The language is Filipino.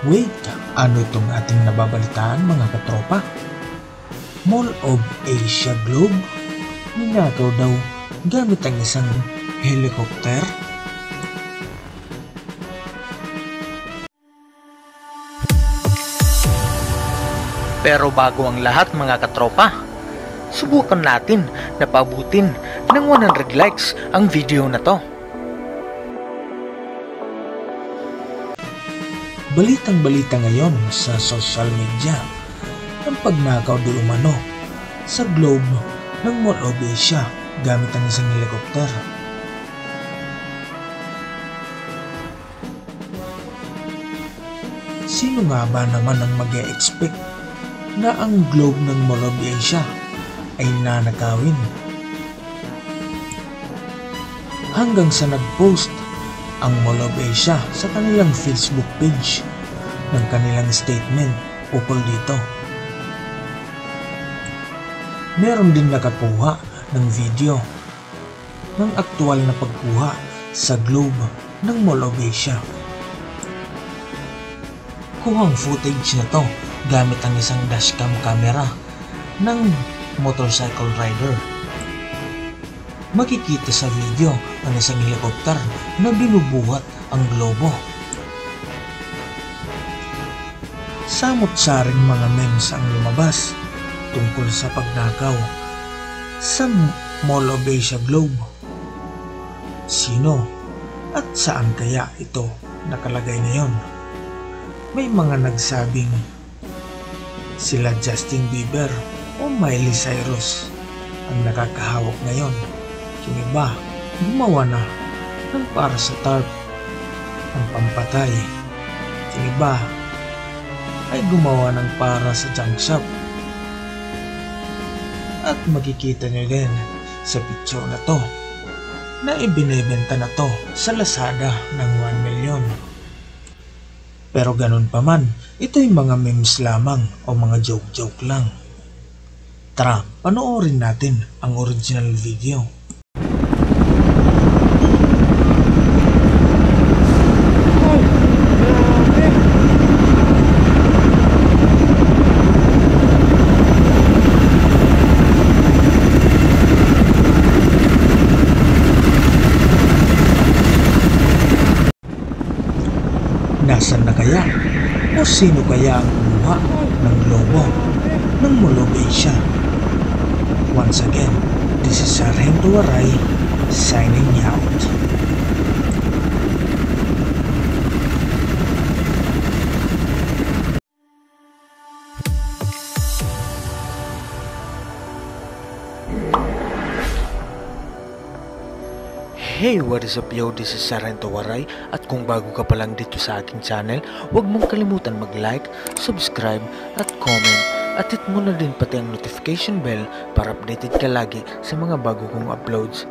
Wait, ano itong ating nababalitaan mga katropa? Mall of Asia Globe? Ninakaw daw gamit ang isang helicopter? Pero bago ang lahat mga katropa, subukan natin na pabutin ng 100 likes ang video na to. Balitang-balita ngayon sa social media ang pagnakaw di umano sa globe ng Mall of Asia gamit ang isang helicopter. Sino nga ba naman ang mag-e-expect na ang globe ng Mall of Asia ay nanakawin? Hanggang sa nag-post ang Mall of Asia sa kanilang Facebook page ng kanilang statement ukol dito. Meron din nakakuha ng video ng aktual na pagkuha sa globe ng Mall of Asia. Kuhang footage na to gamit ang isang dashcam camera ng motorcycle rider. Makikita sa video ang isang helicopter na binubuhat ang globo. Samot-saring mga memes ang lumabas tungkol sa pagnakaw sa Mall of Asia Globe. Sino at saan kaya ito nakalagay ngayon? May mga nagsabing sila Justin Bieber o Miley Cyrus ang nakakahawak ngayon. Yung iba, gumawa na ng para sa tarp ang pampatay. Yung iba ay gumawa ng para sa junk shop. At makikita nyo din sa picture na to na ibinebenta na to sa Lazada ng 1 million. Pero ganun pa man, ito'y mga memes lamang o mga joke-joke lang. Tara, panoorin natin ang original video. Nasaan na kaya? O sino kaya ang kumuha ng globo ng Mall of Asia? Once again, this is Sargento Waray signing out. Hey, what is up yo? This is Sargento Waray at kung bago ka pa lang dito sa aking channel, huwag mong kalimutan mag-like, subscribe at comment at hit mo na din pati ang notification bell para updated ka lagi sa mga bago kong uploads.